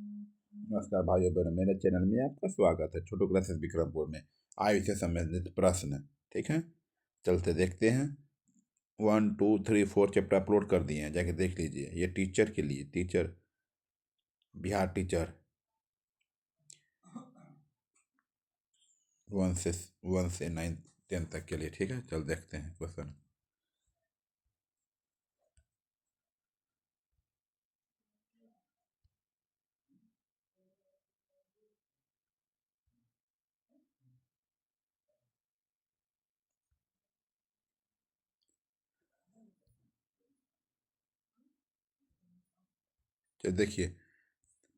नमस्कार भाइयों बहनों, मेरे चैनल में आपका स्वागत है। छोटू क्लासेस विक्रमपुर में आयु से संबंधित प्रश्न। ठीक है, चलते देखते हैं। 1 2 3 4 चैप्टर अपलोड कर दिए हैं, जाके देख लीजिए। ये टीचर के लिए, टीचर, बिहार टीचर 1 से 9 10 तक के लिए। ठीक है, चल देखते हैं क्वेश्चन। तो देखिए,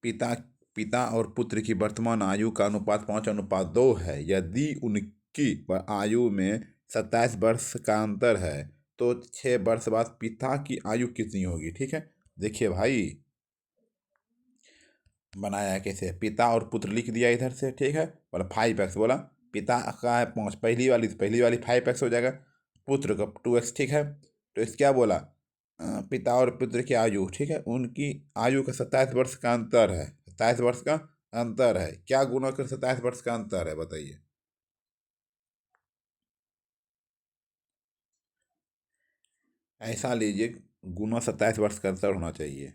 पिता पिता और पुत्र की वर्तमान आयु का अनुपात 5:2 है। यदि उनकी आयु में 27 वर्ष का अंतर है तो 6 वर्ष बाद पिता की आयु कितनी होगी। ठीक है, देखिए भाई, बनाया है कैसे। पिता और पुत्र लिख दिया इधर से। ठीक है, बोला 5x, बोला पिता का है 5, पहली वाली 5x हो जाएगा, पुत्र का 2x। ठीक है, तो इस क्या बोला, पिता और पुत्र की आयु। ठीक है, उनकी आयु का 27 वर्ष का अंतर है। 27 वर्ष का अंतर है, क्या गुना कर 27 वर्ष का अंतर है बताइए। ऐसा लीजिए, गुना 27 वर्ष का अंतर होना चाहिए।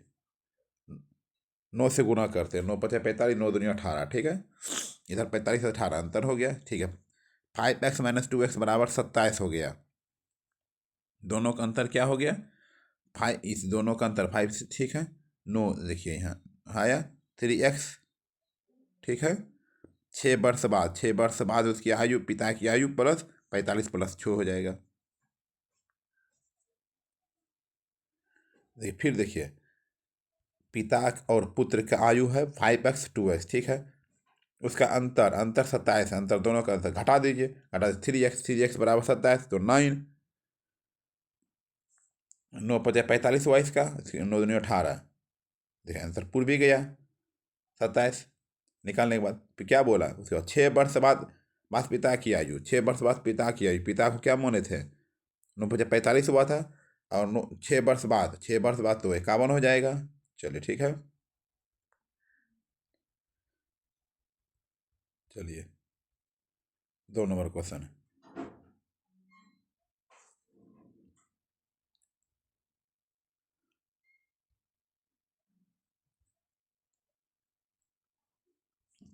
9 से गुना करते हैं, 9 × 5 = 45, 9 × 2 = 18। ठीक है, इधर 45 से 18 अंतर हो गया। ठीक है, 5x - 2x = 27 हो गया। दोनों का अंतर क्या हो गया, 5। इस दोनों का अंतर 5 से, ठीक है, 9, देखिए यहाँ आया 3x। ठीक है, 6 वर्ष बाद उसकी आयु, पिता की आयु प्लस 45 + 6 हो जाएगा। देखिए फिर देखिए, पिता और पुत्र का आयु है 5x 2x। ठीक है, उसका अंतर अंतर 27 है। अंतर दोनों का अंतर घटा दीजिए, घटा 3x = 27, तो 9। 9 × 5 = 45 हुआ इसका, 9 × 2 = 18। देखिए आंसर पूर्व भी गया 27। निकालने के बाद फिर क्या बोला, उसके बाद 6 वर्ष बाद पिता की आयु, 6 वर्ष बाद पिता की आयु। पिता को क्या माने थे, 9 × 45 हुआ था, और 6 वर्ष बाद तो 51 हो जाएगा। चलिए ठीक है, चलिए 2 नंबर क्वेश्चन।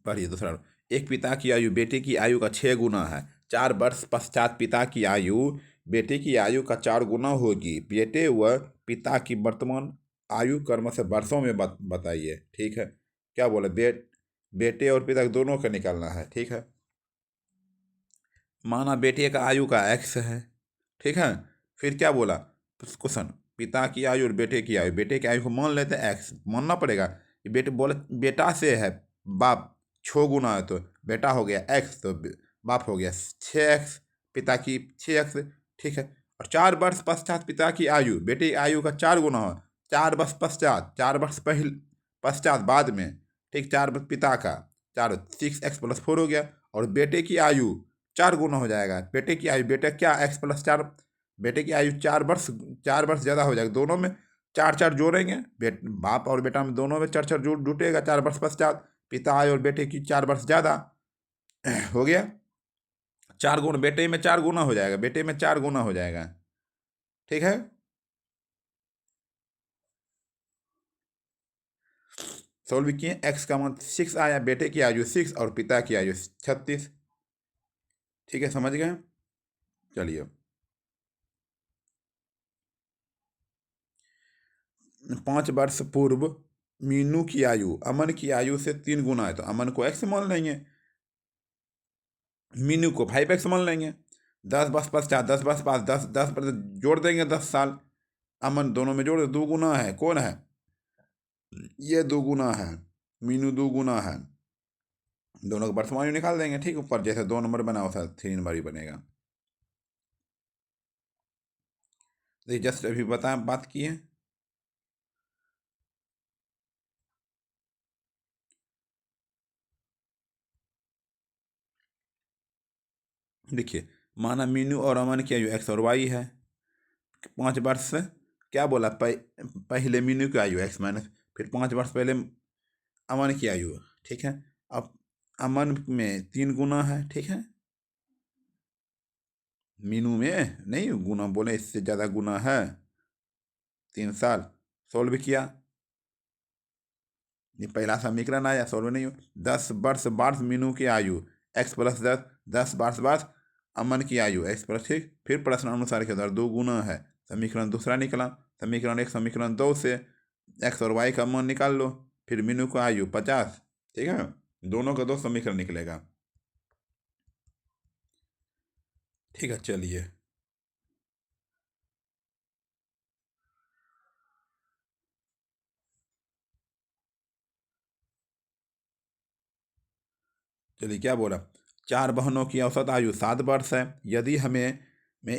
पढ़िए दूसरा। एक पिता की आयु बेटे की आयु का 6 गुना है। 4 वर्ष पश्चात पिता की आयु बेटे की आयु का 4 गुना होगी। बेटे व पिता की वर्तमान आयु कर्म से वर्षों में बताइए। ठीक है, क्या बोले, बेटे और पिता दोनों का निकालना है। ठीक है, माना बेटे का आयु का x है। ठीक है, फिर क्या बोला क्वेश्चन, पिता की आयु और बेटे की आयु को मान लेते हैं x, मानना पड़ेगा। ये बेटे बोले बेटा से है, बाप 6 गुना है तो बेटा हो गया x, तो बाप हो गया 6x, पिता की 6x। ठीक है, और 4 वर्ष पश्चात पिता की आयु, बेटे की आयु का 4 गुना हो। 4 वर्ष पश्चात, 4 वर्ष पश्चात बाद में। ठीक, 4 वर्ष पिता का, 6x + 4 हो गया, और बेटे की आयु 4 गुना हो जाएगा। बेटे की आयु, बेटे क्या x + 4, बेटे की आयु 4 वर्ष, 4 वर्ष ज़्यादा हो जाएगा। दोनों में 4 4 जोड़ेंगे, बाप और बेटा में दोनों में 4 4 जुटेगा। 4 वर्ष पश्चात पिता आयु और बेटे की 4 वर्ष ज़्यादा हो गया। 4 गुना, बेटे में 4 गुना हो जाएगा, बेटे में 4 गुना हो जाएगा। ठीक है, सोल्व किए। x का मान 6 आया, बेटे की आयु 6 और पिता की आयु 36। ठीक है, समझ गए। चलिए 5 वर्ष पूर्व मीनू की आयु अमन की आयु से 3 गुना है, तो अमन को x मान लेंगे, मीनू को 5x मान लेंगे। 10 वर्ष पश्चात, 10 वर्ष बाद, 10 10 जोड़ देंगे 10 साल। अमन दोनों में जोड़ दे, 2 गुना है, कौन है, ये 2 गुना है, मीनू 2 गुना है। दोनों का वर्तमान निकाल देंगे। ठीक, ऊपर जैसे 2 नंबर बना वैसा 3 नंबर ही बनेगा। देखिए जस्ट अभी बता बात की है। देखिए, माना मीनू और अमन की आयु x और y है। 5 वर्ष से क्या बोला, पहले मीनू की आयु x माइनस, फिर 5 वर्ष पहले अमन की आयु, ठीक है। अब अमन में 3 गुना है, ठीक है। मीनू में नहीं गुना बोले, इससे ज़्यादा गुना है। 3 साल सोल्व किया, ये पहला समीकरण आया, सोल्व नहीं हो। 10 वर्ष बाद मीनू की आयु, x+10, 10 वर्ष बाद अमन की आयु x+, ठीक। फिर प्रश्न अनुसार के आधार 2 गुना है, समीकरण दूसरा निकला। समीकरण 1 समीकरण 2 से x और y का मान निकाल लो, फिर मीनू का आयु 50, ठीक है। दोनों का 2 समीकरण निकलेगा, ठीक है। चलिए, चलिए क्या बोला। 4 बहनों की औसत आयु 7 वर्ष है। यदि हमें मैं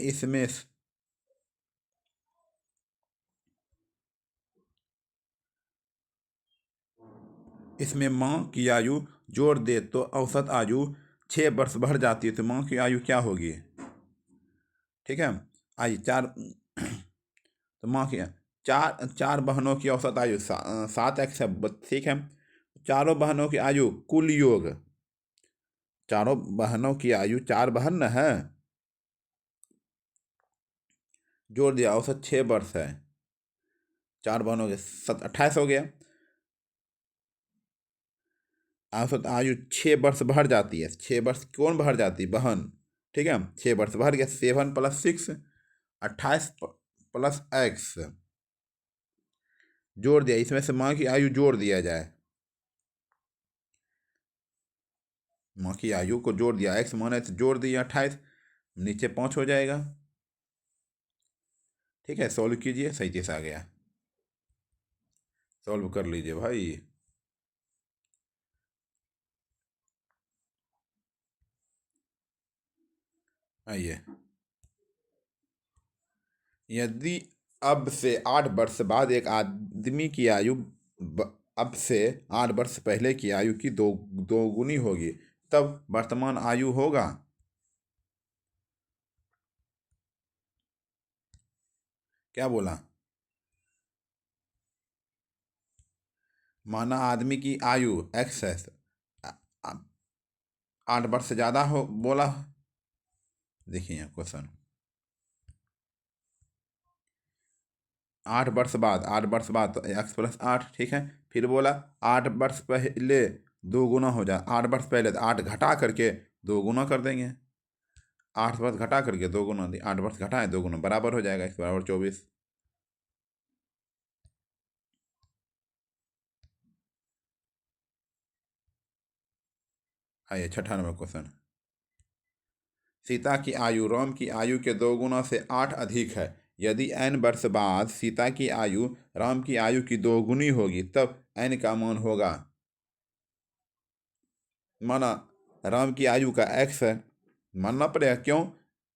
इसमें माँ की आयु जोड़ दे तो औसत आयु 6 वर्ष बढ़ जाती है, तो माँ की आयु क्या होगी, ठीक है। आइए चार तो माँ की चार चार बहनों की औसत आयु 7x है, ठीक है। चारों बहनों की आयु कुल योग, चारों बहनों की आयु, 4 बहन न है, जोड़ दिया, औसत 6 वर्ष है। 4 बहनों के 28 हो गया, औसत आयु 6 वर्ष बढ़ जाती है। 6 वर्ष कौन बढ़ जाती है, बहन, ठीक है। 6 वर्ष बढ़ गया, 7 + 6, 28 प्लस एक्स, जोड़ दिया, इसमें से माँ की आयु जोड़ दिया जाए। माँ की आयु को जोड़ दिया, एक्स माने तो जोड़ दिया 28, नीचे 5 हो जाएगा, ठीक है। सॉल्व कीजिए, 37 आ गया। सॉल्व कर लीजिए भाई। आइए, यदि अब से 8 वर्ष बाद एक आदमी की आयु अब से 8 वर्ष पहले की आयु की दोगुनी होगी, तब वर्तमान आयु होगा। क्या बोला, माना आदमी की आयु एक्स है, 8 वर्ष से ज़्यादा हो बोला। देखिए क्वेश्चन, 8 वर्ष बाद तो x+8, ठीक है। फिर बोला 8 वर्ष पहले 2 गुना हो जाए, 8 वर्ष पहले तो 8 घटा करके 2 गुना कर देंगे। 8 वर्ष घटा करके 2 गुना, 8 वर्ष घटाएं 2 गुना बराबर हो जाएगा, x = 24। आइए 6वां क्वेश्चन, सीता की आयु राम की आयु के 2 गुना से 8 अधिक है। यदि n वर्ष बाद सीता की आयु राम की आयु की 2 गुनी होगी, तब n का मान होगा। माना राम की आयु का x है, मानना पड़ेगा, क्यों,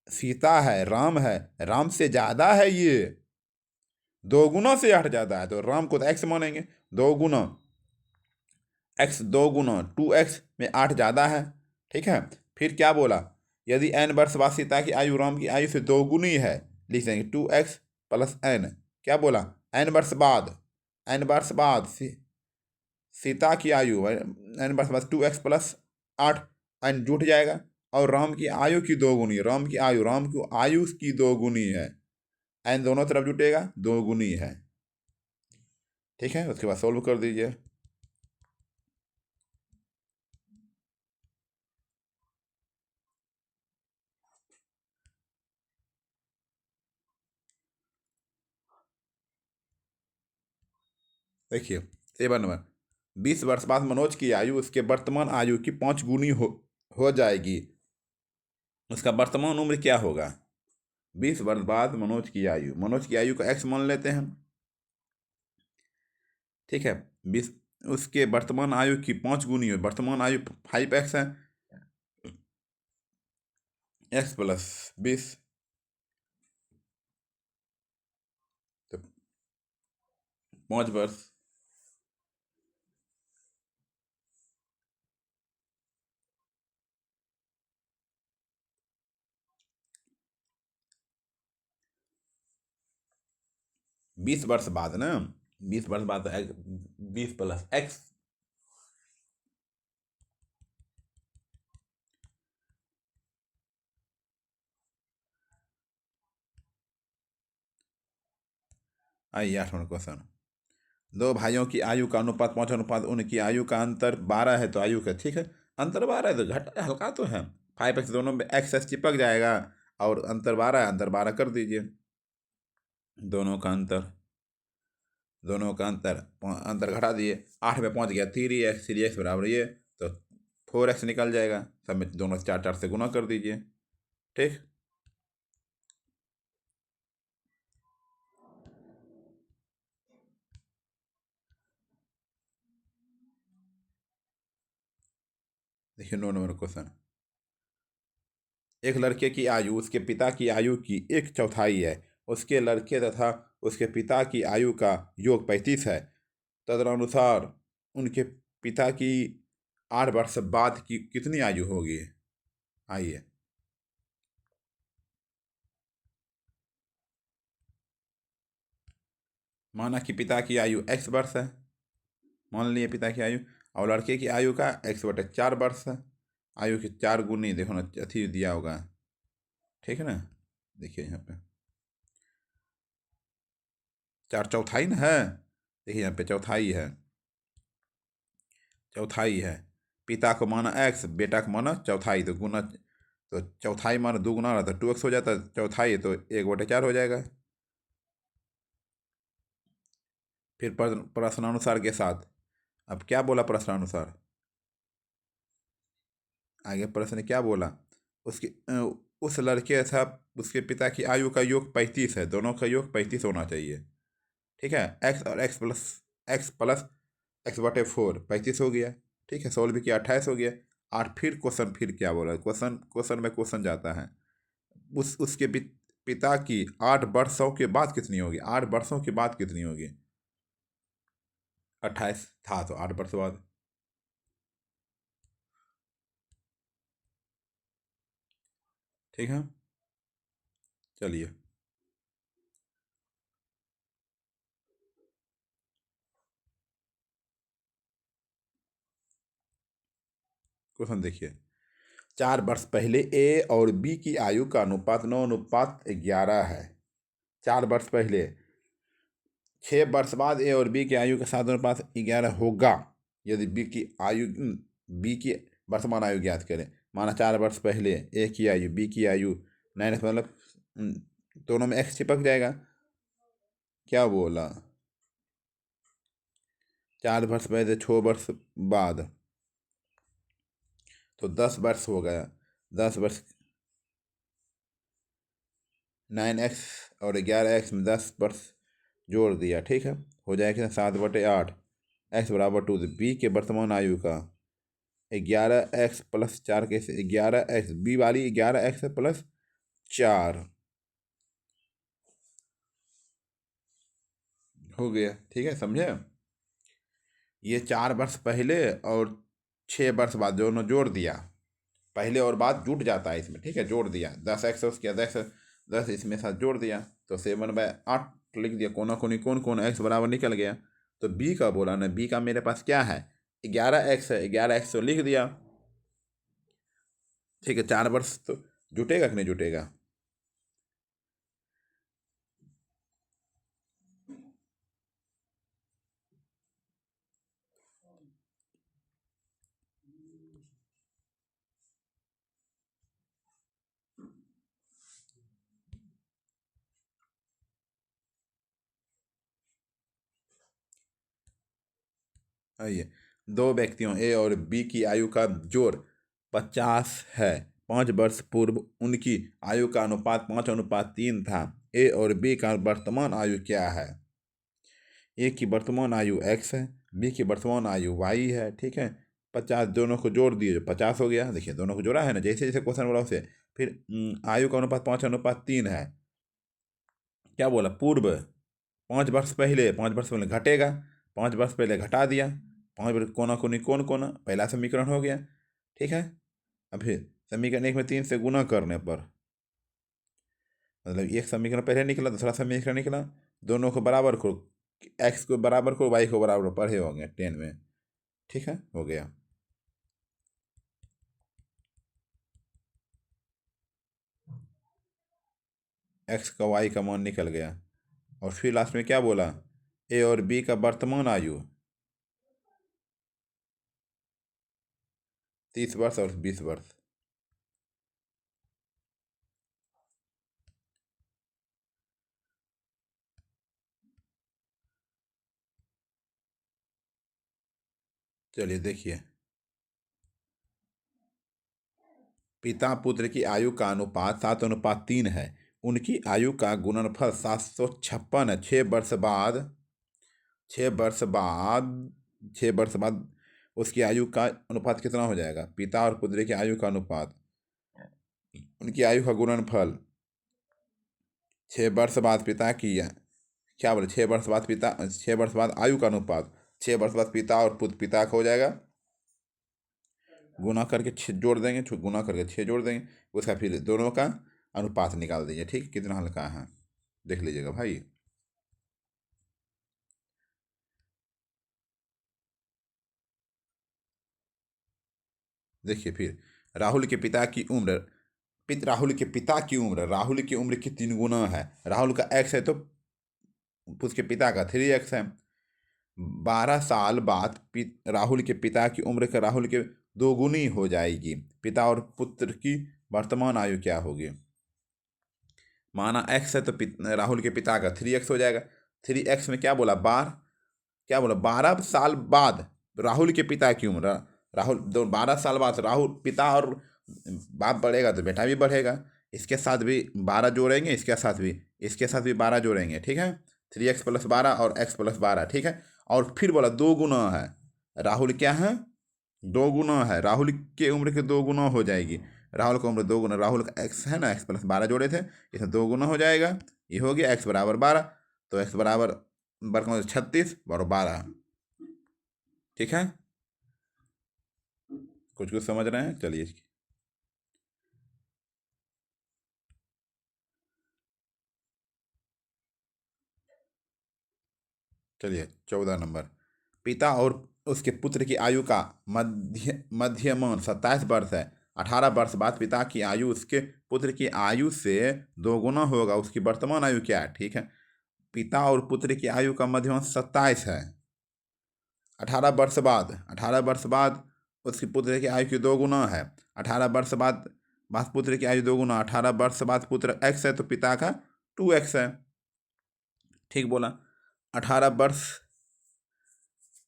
सीता है, राम से ज्यादा है, ये 2 गुना से 8 ज्यादा है, तो राम को तो x मानेंगे। 2 गुना x, 2 गुना 2x में 8 ज्यादा है, ठीक है। फिर क्या बोला, यदि n वर्ष बाद सीता की आयु राम की आयु से 2 गुनी है, लिख देंगे 2x + n। क्या बोला, n वर्ष बाद सीता की आयु, n वर्ष बाद 2x + 8, n जुट जाएगा, और राम की आयु की 2 गुनी, राम की आयु की 2 गुनी है, n दोनों तरफ जुटेगा, 2 गुनी है, ठीक है। उसके बाद सोल्व कर दीजिए। देखिए 7 नंबर, 20 वर्ष बाद मनोज की आयु उसके वर्तमान आयु की 5 गुनी हो जाएगी, उसका वर्तमान उम्र क्या होगा। 20 वर्ष बाद मनोज की आयु का x मान लेते हैं, ठीक है। 20, उसके वर्तमान आयु की 5 गुनी, वर्तमान आयु 5x है, x + 20, तो 5 वर्ष। 20 वर्ष बाद ना, 20 वर्ष बाद 20 + x आइए 8वां क्वेश्चन। दो भाइयों की आयु का अनुपात 5 अनुपात, उनकी आयु का अंतर 12 है, तो आयु का, ठीक है, अंतर 12 है तो घट हल्का तो है, 5x दोनों में एक्स चिपक जाएगा, और अंतर 12 है, अंतर 12 कर दीजिए। दोनों का अंतर, अंतर घटा दिए, 8 में पहुंच गया 3x, 3x बराबर ये, तो 4x निकल जाएगा, सब में दोनों 4 4 से गुना कर दीजिए, ठीक। देखिए 9 नंबर क्वेश्चन। एक लड़के की आयु उसके पिता की आयु की 1/4 है। उसके लड़के तथा उसके पिता की आयु का योग 35 है। तदनुसार उनके पिता की 8 वर्ष बाद की कितनी आयु होगी? आइए, माना कि पिता की आयु x वर्ष है, मान लिए पिता की आयु, और लड़के की आयु का x/4 वर्ष है। आयु के 4 गुनी, देखो ना अथी दिया होगा, ठीक है ना, देखिए यहाँ पे 4/4 ना है, देखिए यहाँ पे चौथाई है, चौथाई है। पिता को माना x, बेटा को माना चौथाई, तो गुना, तो चौथाई माना 2 गुना रहा तो 2x हो जाता है, चौथाई तो 1/4 हो जाएगा। फिर प्रश्नानुसार के साथ, अब क्या बोला प्रश्नानुसार, आगे प्रश्न क्या बोला, उसके उस लड़के था उसके पिता की आयु का योग 35 है, दोनों का योग 35 होना चाहिए, ठीक है। एक्स और एक्स प्लस x/4 35 हो गया, ठीक है, सोल्व भी किया 28 हो गया। और फिर क्वेश्चन, फिर क्या बोला, क्वेश्चन क्वेश्चन में क्वेश्चन जाता है, उसके पिता की 8 वर्षों के बाद कितनी होगी, 8 वर्षों के बाद कितनी होगी, 28 था तो 8 वर्ष बाद, ठीक है। चलिए क्वेश्चन देखिए। 4 वर्ष पहले ए और बी की आयु का अनुपात 9:11 है। 4 वर्ष पहले, 6 वर्ष बाद ए और बी की आयु का 7:11 होगा, यदि बी की वर्तमान आयु ज्ञात करें। माना 4 वर्ष पहले ए की आयु, बी की आयु, 9 मतलब दोनों में एक्स चिपक जाएगा, क्या बोला, 4 वर्ष पहले 6 वर्ष बाद, तो 10 वर्ष हो गया, 10 वर्ष, 9x और 11x में 10 वर्ष जोड़ दिया, ठीक है, हो जाएगा 7/8, x=2, तो बी के वर्तमान आयु का 11x+4 के, 11x, बी वाली 11x+4 हो गया, ठीक है, समझे। ये 4 वर्ष पहले और 6 वर्ष बाद दोनों जोड़ दिया, पहले और बाद जुट जाता है इसमें, ठीक है, जोड़ दिया, 10x उसके 10 इसमें साथ जोड़ दिया, तो 7/8 लिख दिया, कोना कोनी कौन कौन x बराबर निकल गया। तो बी का बोला ना, बी का मेरे पास क्या है, 11x है, 11x तो लिख दिया, ठीक है, 4 वर्ष तो जुटेगा कि नहीं जुटेगा। आइए, दो व्यक्तियों ए और बी की आयु का जोड़ 50 है। 5 वर्ष पूर्व उनकी आयु का अनुपात 5:3 था। ए और बी का वर्तमान आयु क्या है? ए की वर्तमान आयु x है, बी की वर्तमान आयु y है, ठीक है। 50 दोनों को जोड़ दिए, जो 50 हो गया, देखिए दोनों को जोड़ा है ना, जैसे जैसे क्वेश्चन बोला उसे। फिर आयु का अनुपात 5:3 है, क्या बोला, पूर्व, 5 वर्ष पहले घटेगा, 5 वर्ष पहले घटा दिया, 5 वर्ष कोना कोनी कौन कोना, पहला समीकरण हो गया, ठीक है। अब फिर समीकरण 1 में 3 से गुना करने पर, मतलब एक समीकरण पहले निकला, दूसरा समीकरण निकला, दोनों को बराबर को, एक्स को बराबर को, वाई को बराबर पढ़े होंगे 10 में, ठीक है, हो गया। एक्स का वाई का मान निकल गया, और फिर लास्ट में क्या बोला, ए और बी का वर्तमान आयु 30 वर्ष और 20 वर्ष। चलिए देखिए, पिता पुत्र की आयु का अनुपात 7:3 है। उनकी आयु का गुणनफल 756 है। 6 वर्ष बाद, 6 वर्ष बाद, 6 वर्ष बाद उसकी आयु का अनुपात कितना हो जाएगा? पिता और पुत्र की आयु का अनुपात, उनकी आयु का गुणनफल, 6 वर्ष बाद पिता की, क्या बोले, 6 वर्ष बाद पिता, 6 वर्ष बाद आयु का अनुपात, 6 वर्ष बाद पिता और पुत्र, पिता का हो जाएगा, गुना करके 6 जोड़ देंगे, गुना करके 6 जोड़ देंगे, उसका फिर दोनों का अनुपात निकाल दीजिए। ठीक, कितना हल्का है देख लीजिएगा भाई। देखिए फिर, राहुल के पिता की उम्र, राहुल के पिता की उम्र राहुल की उम्र की 3 गुना है। राहुल का एक्स है तो उसके पिता का 3x है। 12 साल बाद राहुल के पिता की उम्र का राहुल के 2 गुनी हो जाएगी। पिता और पुत्र की वर्तमान आयु क्या होगी? माना x है तो राहुल के पिता का 3x हो जाएगा। 3x में क्या बोला, 12 साल बाद राहुल के पिता की उम्र, राहुल 12 साल बाद राहुल पिता और बाप बढ़ेगा तो बेटा भी बढ़ेगा। इसके साथ भी 12 जोड़ेंगे, इसके साथ भी 12 जोड़ेंगे। ठीक है, 3x + 12 और x + 12। ठीक है, और फिर बोला 2 गुना है, राहुल क्या है, 2 गुना है, राहुल के उम्र के 2 गुना हो जाएगी। राहुल का उम्र 2 गुना, राहुल का एक्स है ना, x + 12 जोड़े थे, इसमें 2 गुना हो जाएगा। ये हो गया x = 12, तो x बराबर वर्गमूल 36 और 12। ठीक है, कुछ कुछ समझ रहे हैं? चलिए, चलिए 14 नंबर, पिता और उसके पुत्र की आयु का मध्यमान 27 वर्ष है। 18 वर्ष बाद पिता की आयु उसके पुत्र की आयु से 2 गुना होगा। उसकी वर्तमान आयु क्या है? ठीक है, पिता और पुत्र की आयु का मध्यमान 27 है। 18 वर्ष बाद उसके पुत्र की आयु की 2 गुना है। 18 वर्ष बाद पुत्र की आयु 2 गुना, 18 वर्ष बाद पुत्र x है तो पिता का 2x है। ठीक बोला, 18 वर्ष,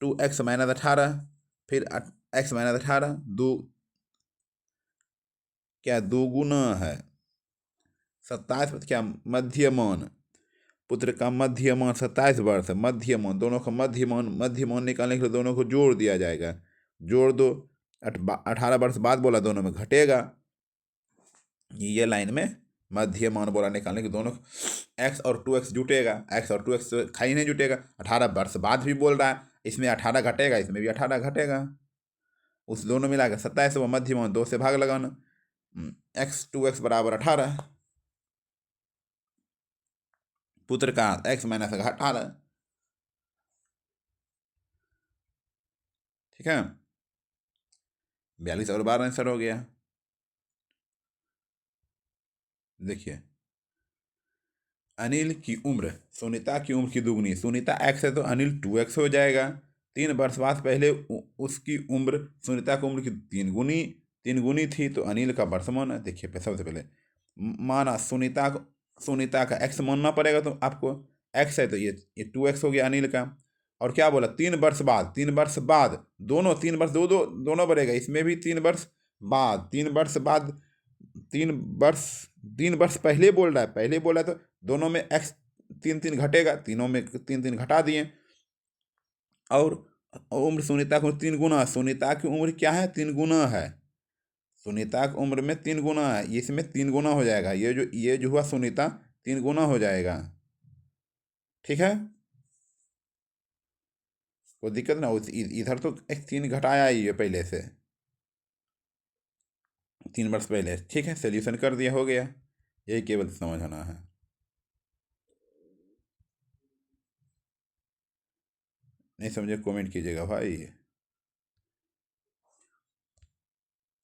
2x - 18, फिर x - 18, दो, क्या 2 गुना है 27, क्या मध्यमान, पुत्र का मध्यमान 27 वर्ष है। मध्यमान, दोनों का मध्यमान निकालने के लिए दोनों को जोड़ दिया जाएगा। जोड़ दो, 18 वर्ष बाद बोला दोनों में घटेगा। ये लाइन में मध्यमान बोला निकालने के, दोनों x और 2x जुटेगा, x और 2x खाई नहीं जुटेगा। 18 वर्ष बाद भी बोल रहा है, इसमें 18 घटेगा, इसमें भी 18 घटेगा। उस दोनों मिला के 27 व मध्यमान 2 से भाग लगाना, x 2x = 18, पुत्र का x - 18। ठीक है, 42 और 12 आंसर हो गया। देखिए, अनिल की उम्र सुनीता की उम्र की 2 गुनी, सुनीता x है तो अनिल 2x हो जाएगा। 3 वर्ष बाद पहले उसकी उम्र, सुनीता की उम्र की 3 गुनी थी तो अनिल का वर्तमान है। देखिए सबसे पहले माना सुनीता का x मानना पड़ेगा, तो आपको x है तो ये 2x हो गया अनिल का। और क्या बोला, 3 वर्ष बाद, 3 वर्ष बाद, दोनों 3 वर्ष, दोनों बढ़ेगा, इसमें भी 3 वर्ष बाद, 3 वर्ष बाद, 3 वर्ष, 3 वर्ष पहले बोल रहा है, पहले बोला तो दोनों में x 3 3 घटेगा, तीनों में 3 3 घटा दिए। और उम्र सुनीता को 3 गुना, सुनीता की उम्र क्या है, 3 गुना है, सुनीता की उम्र में 3 गुना है, इसमें 3 गुना हो जाएगा, ये जो हुआ सुनीता 3 गुना हो जाएगा। ठीक है, कोई दिक्कत ना, इधर तो एक 3 घटाया ही है पहले से, 3 वर्ष पहले। ठीक है, सोल्यूशन कर दिया, हो गया, यही केवल समझना है। नहीं समझे कमेंट कीजिएगा भाई,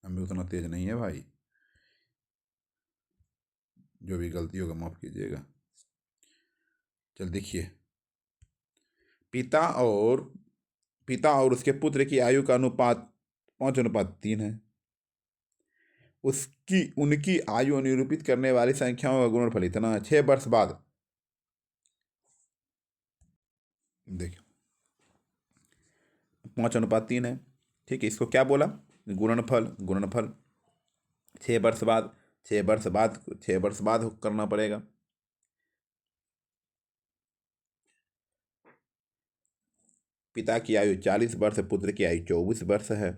हम भी उतना तेज नहीं है भाई, जो भी गलती होगा माफ़ कीजिएगा। चल देखिए, पिता और पिता और उसके पुत्र की आयु का अनुपात 5:3 है। उसकी उनकी आयु निरूपित करने वाली संख्याओं का गुणनफल इतना है। 6 वर्ष बाद, देखिए 5:3 है। ठीक है, इसको क्या बोला? गुणनफल। गुणनफल 6 वर्ष बाद, 6 वर्ष बाद, 6 वर्ष बाद करना पड़ेगा। पिता की आयु 40 वर्ष, पुत्र की आयु 24 वर्ष है।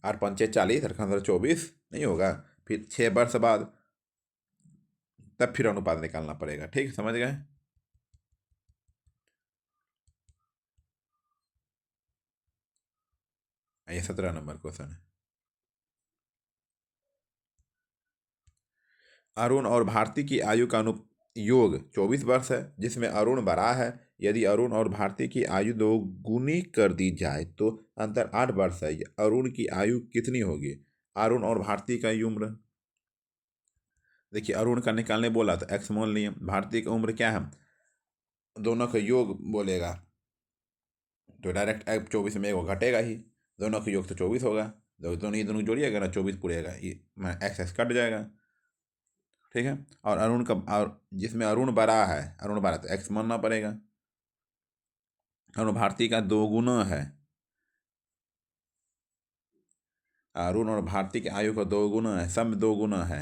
8×5 = 40, 8×7 = 24 नहीं होगा। फिर 6 वर्ष बाद, तब फिर अनुपात निकालना पड़ेगा। ठीक, समझ गए? ये 17 नंबर क्वेश्चन है। अरुण और भारती की आयु का अनुयोग 24 वर्ष है, जिसमें अरुण बड़ा है। यदि अरुण और भारती की आयु दोगुनी कर दी जाए तो अंतर 8 वर्ष है। अरुण की आयु कितनी होगी? अरुण और भारती का उम्र, देखिए अरुण का निकालने बोला तो एक्स मान लिए। भारती की उम्र क्या है, दोनों का योग बोलेगा तो डायरेक्ट 24 में वो घटेगा ही। दोनों का योग तो 24 होगा। दोनों जोड़िएगा ना, 24 पूरेगा, ये एक्स एक्स कट जाएगा। ठीक है, और अरुण का, और जिसमें अरुण बड़ा है, अरुण बड़ा तो एक्स मानना पड़ेगा। अरुण भारती का 2 गुना है। अरुण और भारती की आयु का 2 गुना है, सब 2 गुना है।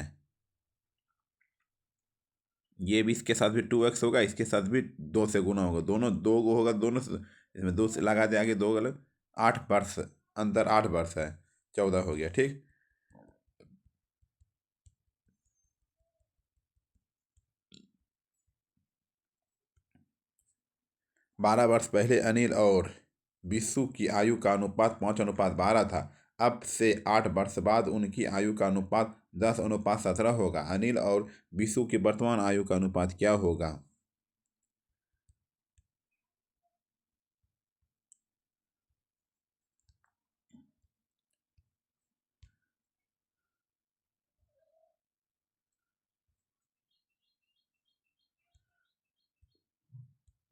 ये भी इसके साथ भी 2x होगा, इसके साथ भी 2 से गुना होगा। दोनों 2 होगा, दोनों से इसमें 2 से लगा दे आगे, 2 गलत। 8 वर्ष अंतर, 8 वर्ष है, 14 हो गया। ठीक, 12 वर्ष पहले अनिल और विशु की आयु का अनुपात 5:12 था। अब से 8 वर्ष बाद उनकी आयु का अनुपात 10:17 होगा। अनिल और विशु की वर्तमान आयु का अनुपात क्या होगा?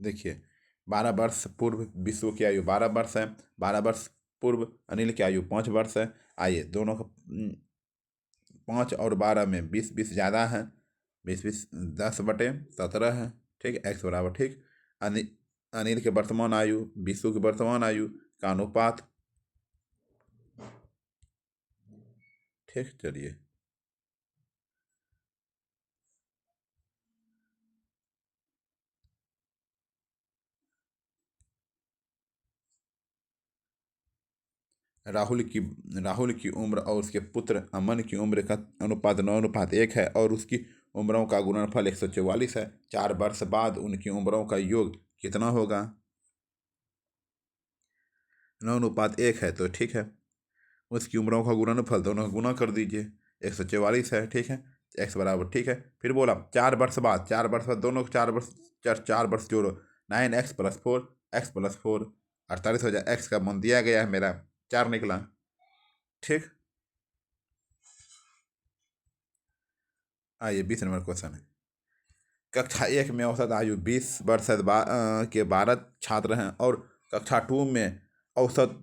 देखिए, 12 वर्ष पूर्व विशु की आयु 12 वर्ष है। 12 वर्ष पूर्व अनिल की आयु 5 वर्ष है। आइए दोनों का 5 और 12 में 20 ज़्यादा है। 20 10/17 है। ठीक, एक्स बराबर। ठीक, अनिल अनिल के वर्तमान आयु, विशु की वर्तमान आयु का अनुपात। ठीक, चलिए राहुल की राहुल की उम्र और उसके पुत्र अमन की उम्र का अनुपात 9:1 है और उसकी उम्रों का गुणनफल 144 है। 4 वर्ष बाद उनकी उम्रों का योग कितना होगा? 9:1 है तो ठीक है, उसकी उम्रों का गुणनफल दोनों का गुना कर दीजिए। 144 है। ठीक है, एक्स बराबर। ठीक है, फिर बोला 4 वर्ष बाद, 4 वर्ष बाद दोनों को 4 वर्ष, 4 वर्ष जोड़ो। 9x+4, x+4 48 हो जाए। एक्स का मान दिया गया है मेरा 4 निकला। ठीक, आइए 20 नंबर क्वेश्चन है। कक्षा 1 में औसत आयु 20 वर्ष के 12 छात्र हैं और कक्षा 2 में औसत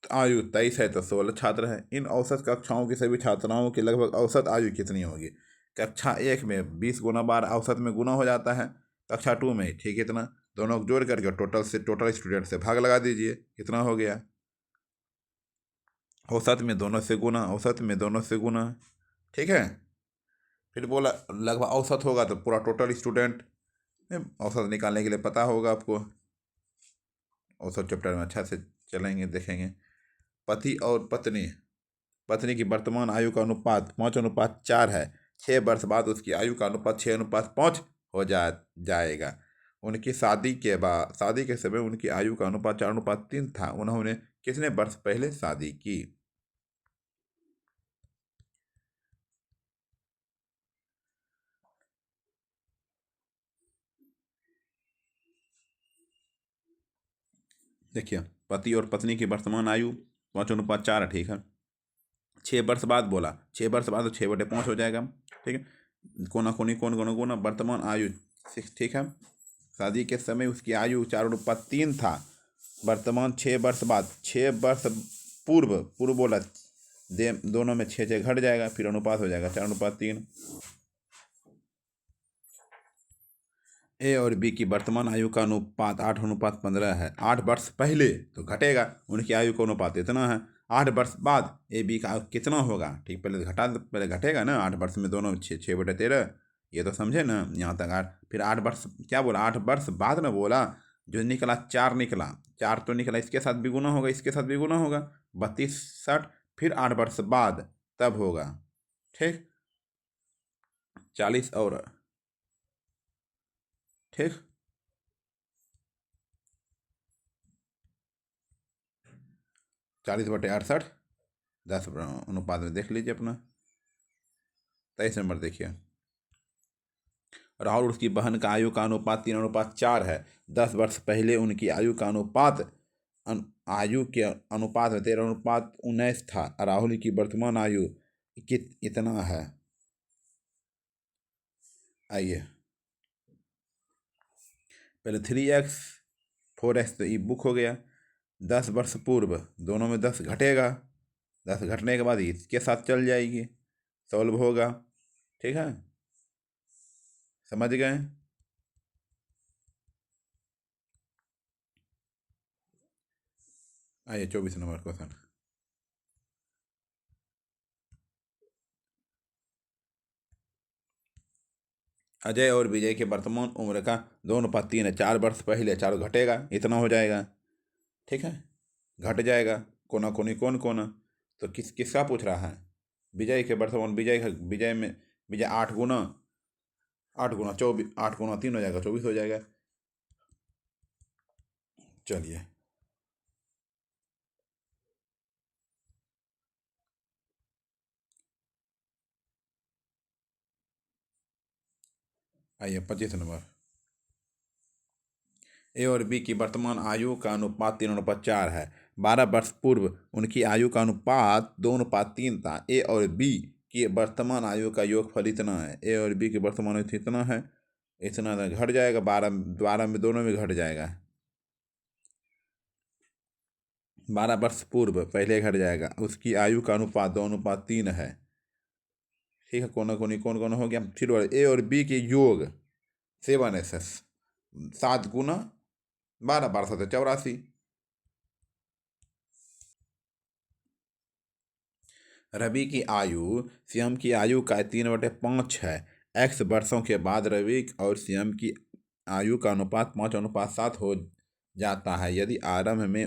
आयु 23 है तो 16 छात्र हैं। इन औसत कक्षाओं की सभी छात्राओं की लगभग औसत आयु कितनी होगी? कक्षा 1 में 20 गुना 12 औसत में गुना हो जाता है। कक्षा 2 में ठीक इतना, दोनों को जोड़ करके टोटल स्टूडेंट से भाग लगा दीजिए, कितना हो गया? औसत में दोनों से गुना, औसत में दोनों से गुना। ठीक है, फिर बोला लगभग औसत होगा तो पूरा टोटल स्टूडेंट। औसत निकालने के लिए पता होगा आपको, औसत चैप्टर में अच्छा से चलेंगे, देखेंगे। पति और पत्नी, पत्नी की वर्तमान आयु का अनुपात 5:4 है। 6 वर्ष बाद उसकी आयु का अनुपात 6:5 हो जाएगा। उनकी शादी के समय उनकी आयु का अनुपात 4:3 था। उन्होंने कितने वर्ष पहले शादी की? देखिए, पति और पत्नी की वर्तमान आयु 5:4 है। ठीक है, 6 वर्ष बाद बोला, 6 वर्ष बाद तो 6/5 हो जाएगा। ठीक है, कोना कोनी कोण गुणा गुणा वर्तमान आयु, ठीक है। शादी के समय उसकी आयु 4:3 था, वर्तमान 6 वर्ष बाद, 6 वर्ष पूर्व, पूर्व बोला दे, दोनों में 6 घट जाएगा, फिर अनुपात हो जाएगा 4:3। ए और बी की वर्तमान आयु का अनुपात 8:15 है। 8 वर्ष पहले तो घटेगा, उनकी आयु का अनुपात इतना है। 8 वर्ष बाद ए बी का कितना होगा, ठीक, पहले घटा, पहले घटेगा ना। 8 वर्ष में दोनों 6/13, ये तो समझे ना यहाँ तक। फिर 8 वर्ष, क्या बोला, 8 वर्ष बाद ना बोला, जो निकला 4 निकला, 4 तो निकला, इसके साथ भी गुना होगा, इसके साथ भी गुना होगा, 32 60, फिर 8 वर्ष बाद तब होगा, ठीक, 40 और, ठीक, 40/68, 10 अनुपात में देख लीजिए अपना। 23 नंबर देखिए, राहुल और उसकी बहन का आयु का अनुपात 3:4 है। 10 वर्ष पहले उनकी आयु का अनुपात आयु के अनुपात में 13:19 था। राहुल की वर्तमान आयु इतना है। आइए, पहले 3x 4x तो ये बुक हो गया। 10 वर्ष पूर्व, दोनों में 10 घटेगा, 10 घटने के बाद इसके साथ चल जाएगी, सॉल्व होगा, ठीक है, समझ गए। आइए 24 नंबर क्वेश्चन। अजय और विजय के वर्तमान उम्र का 2:3 है। 4 वर्ष पहले, 4 घटेगा, इतना हो जाएगा, ठीक है, घट जाएगा, कोना कोनी कौन कोना, तो किसका पूछ रहा है, विजय के वर्तमान, विजय में, विजय 8 गुना 24, 8 गुना 3 हो जाएगा, 24 हो जाएगा। चलिए, आइए 25 नंबर। ए और बी की वर्तमान आयु का अनुपात 3:4 है। 12 वर्ष पूर्व उनकी आयु का अनुपात 2:3 था। ए और बी की वर्तमान आयु का योगफल इतना है। ए और बी की वर्तमान आयु इतना है, इतना घट जाएगा, 12 12 में दोनों में घट जाएगा। 12 वर्ष पूर्व पहले घट जाएगा, उसकी आयु का अनुपात 2:3 है, ठीक है, कोना कोनी कौन कौन हो गया। फिर ए और बी के योग 7 7 गुना 12, 12 7 84। रवि की आयु श्याम की आयु का 3/5 है। x वर्षों के बाद रवि और श्याम की आयु का अनुपात 5:7 हो जाता है। यदि आरंभ में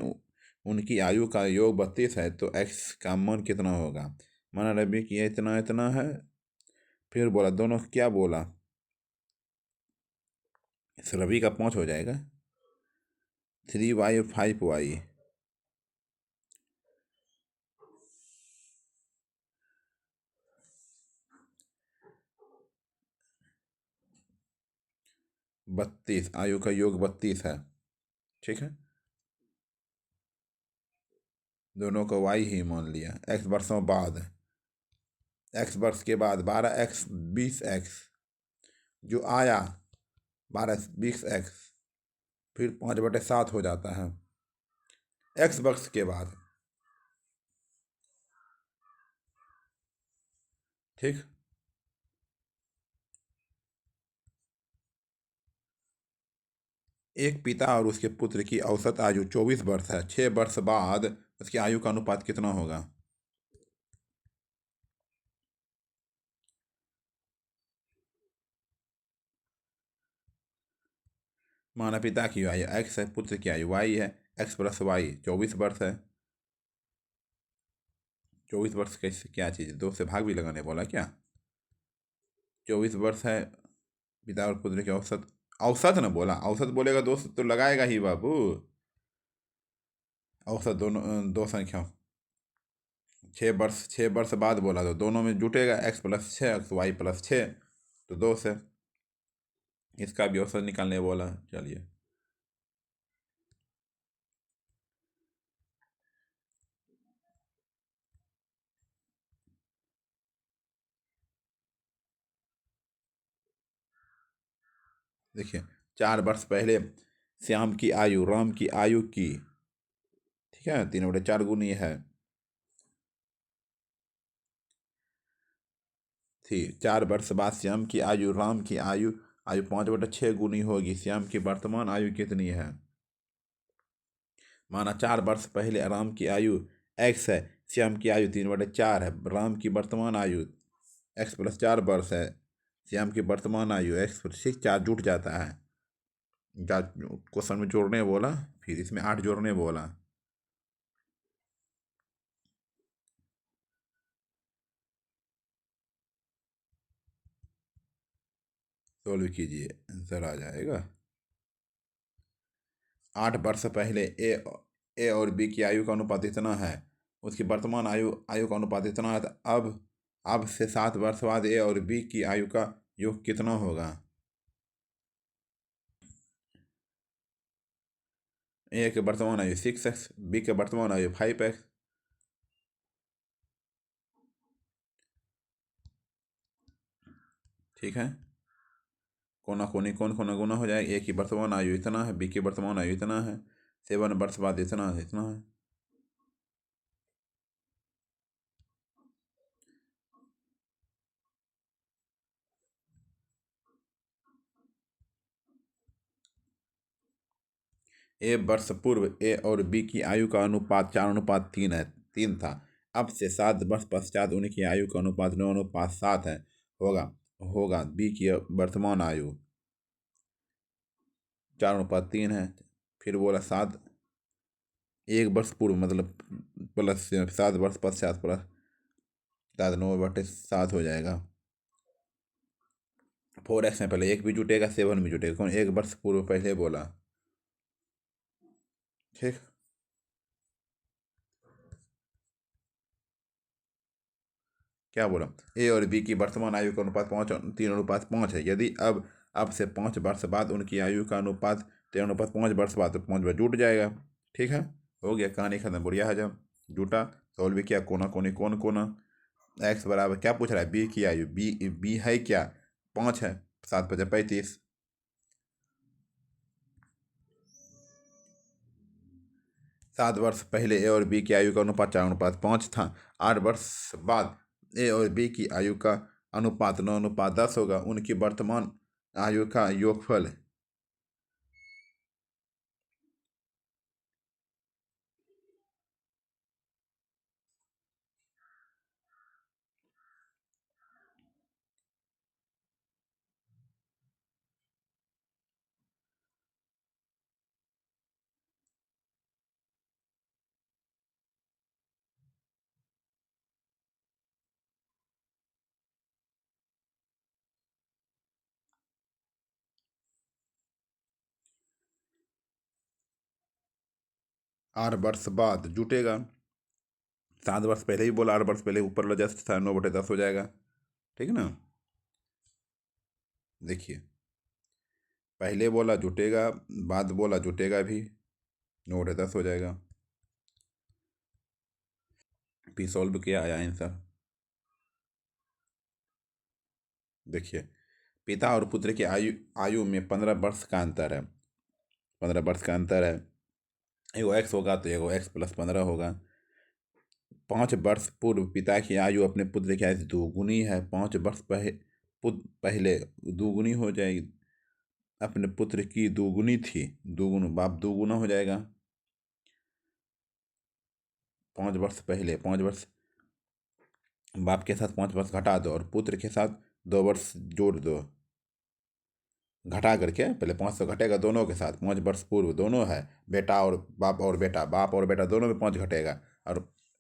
उनकी आयु का योग 32 है तो x का मान कितना होगा। माना रवि की इतना इतना है, फिर बोला दोनों, क्या बोला, इस रवि का 5 हो जाएगा, 3y और 5y, 32, आयु का योग 32 है, ठीक है, दोनों को y ही मान लिया। x वर्षों बाद, x वर्ष के बाद 12x 20x जो आया, 12 20x, फिर 5/7 हो जाता है x वर्ष के बाद, ठीक। एक पिता और उसके पुत्र की औसत आयु 24 वर्ष है। 6 वर्ष बाद उसकी आयु का अनुपात कितना होगा। माना पिता की आयु x है, पुत्र की आयु y है, x+y 24 वर्ष है। 24 वर्ष कैसे, क्या चीज़, 2 से भाग भी लगाने बोला क्या। 24 वर्ष है, पिता और पुत्र की औसत, औसत ना बोला, औसत बोलेगा 2 तो लगाएगा ही बाबू। औसत दोनों, दो संख्या, 6 वर्ष, 6 वर्ष बाद बोला तो दोनों में जुटेगा, x+6 y+6, तो 2 से इसका भी औसत निकालने बोला। चलिए, देखिए 4 वर्ष पहले श्याम की आयु राम की आयु की, ठीक है, 3/4 गुनी है, थी। 4 वर्ष बाद श्याम की आयु राम की आयु आयु 5/6 गुनी होगी। श्याम की वर्तमान आयु कितनी है? माना 4 वर्ष पहले राम की आयु एक्स है, श्याम की आयु 3/4 है, राम की वर्तमान आयु x+4 वर्ष है, श्याम की वर्तमान आयु x+6, 4 जुट जाता है। क्वेश्चन में जोड़ने बोला, फिर इसमें 8 जोड़ने बोला। सोल्व कीजिए, आंसर आ जाएगा। 8 वर्ष पहले ए और बी की आयु का अनुपात इतना है, उसकी वर्तमान आयु आयु का अनुपात इतना है, तो अब से 7 वर्ष बाद ए और बी की आयु का योग कितना होगा? ए के वर्तमान आयु 6x, बी के वर्तमान आयु 5x। ठीक है, कोना कोनी कौन कोना गुना हो जाएगा। ए की वर्तमान आयु इतना है, बी की वर्तमान आयु इतना है, 7 वर्ष बाद इतना है, इतना है। ए वर्ष पूर्व ए और बी की आयु का अनुपात 4:3 है, 3 था। अब से 7 वर्ष पश्चात उनकी आयु का अनुपात 9:7 है, होगा होगा बी की वर्तमान आयु 4:3 है। फिर बोला 1 वर्ष पूर्व मतलब प्लस 7 वर्ष पश्चात प्लस 9/7 हो जाएगा। 4x में पहले 1 भी जुटेगा, 7 भी जुटेगा, कौन 1 वर्ष पूर्व पहले बोला। ठीक, क्या बोला? ए और बी की वर्तमान आयु का अनुपात 3:5 है। यदि अब से 5 वर्ष बाद उनकी आयु का अनुपात 3:5 वर्ष बाद, तो 5 बार जुट जाएगा। ठीक है, हो गया, कहानी खत्म, बढ़िया हजम, जुटा। सॉल्व भी किया, कोना कोनी कौन कोना। एक्स बराबर क्या पूछ रहा है? बी की आयु, बी है क्या? 5 है, 7×5 = 35। 7 वर्ष पहले ए और बी की आयु का अनुपात 4:5 था। 8 वर्ष बाद ए और बी की आयु का अनुपात 9:10 होगा। उनकी वर्तमान आयु का योगफल 8 वर्ष बाद जुटेगा। 7 वर्ष पहले ही बोला, 8 वर्ष पहले ऊपर लो जस्ट था, 9/10 हो जाएगा। ठीक है ना? देखिए, पहले बोला जुटेगा, बाद बोला जुटेगा भी, 9/10 हो जाएगा। फिर सॉल्व किया, आया आंसर। देखिए, पिता और पुत्र की आयु आयु में 15 वर्ष का अंतर है। 15 वर्ष का अंतर है। एगो एक्स होगा तो एगो x+15 होगा। 5 वर्ष पूर्व पिता की आयु अपने पुत्र की आयु से दोगुनी है। 5 वर्ष पहले दोगुनी हो जाएगी, अपने पुत्र की दोगुनी थी, दोगुना बाप दोगुना हो जाएगा। 5 वर्ष पहले, 5 वर्ष बाप के साथ 5 वर्ष घटा दो, और पुत्र के साथ 2 वर्ष जोड़ दो। घटा करके पहले 5 से घटेगा दोनों के साथ, 5 वर्ष पूर्व दोनों है, बेटा और बेटा, बाप और बेटा दोनों में 5 घटेगा, और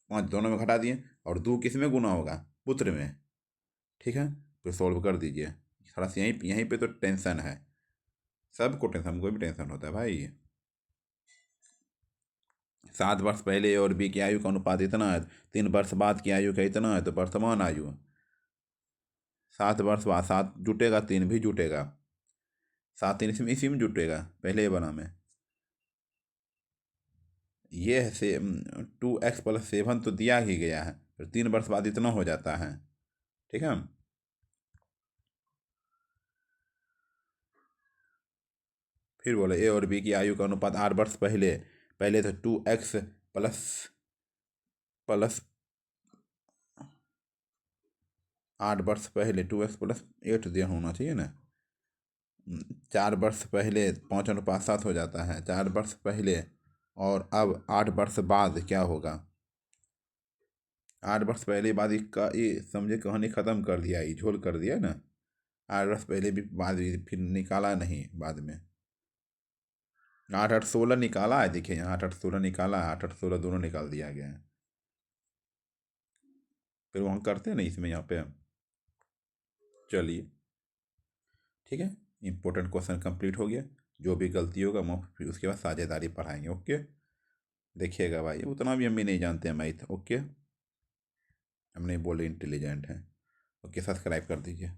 5 दोनों में घटा दिए, और 2 किस में गुना होगा? पुत्र में। ठीक है, तो सॉल्व कर दीजिए। थोड़ा सा यहीं यहीं पे तो टेंशन है, सबको टेंशन, हमको भी टेंशन होता है भाई। 7 वर्ष पहले ए और बी की आयु का अनुपात इतना है, 3 वर्ष बाद की आयु का इतना है, तो वर्तमान आयु 7 वर्ष बाद 7 जुटेगा, 3 भी जुटेगा, 7 3 इसी में जुटेगा, पहले ये बना में। ये है से 2x+7 तो दिया ही गया है, फिर 3 वर्ष बाद इतना हो जाता है। ठीक है, फिर बोले ए और बी की आयु का अनुपात 8 वर्ष पहले पहले तो 2x प्लस प्लस 8 वर्ष पहले 2x+8 दिया होना चाहिए ना। 4 वर्ष पहले 5:7 हो जाता है 4 वर्ष पहले। और अब 8 वर्ष बाद क्या होगा? 8 वर्ष पहले बाद ये समझे कहानी ख़त्म कर दिया, ये झोल कर दिया ना। 8 वर्ष पहले भी बाद भी फिर निकाला नहीं बाद में। 8 8 16 निकाला है, देखिए यहाँ 8 8 16 निकाला है, 8 8 16 दोनों निकाल दिया गया है। फिर वहाँ करते हैं ना इसमें यहाँ पे। चलिए ठीक है, इम्पोर्टेंट क्वेश्चन कंप्लीट हो गया। जो भी गलती होगा हम फिर उसके बाद साझेदारी पढ़ाएंगे। ओके, देखिएगा भाई उतना भी हम भी नहीं जानते हैं मैथ। ओके, हम नहीं बोले इंटेलिजेंट हैं। ओके, सब्सक्राइब कर दीजिए।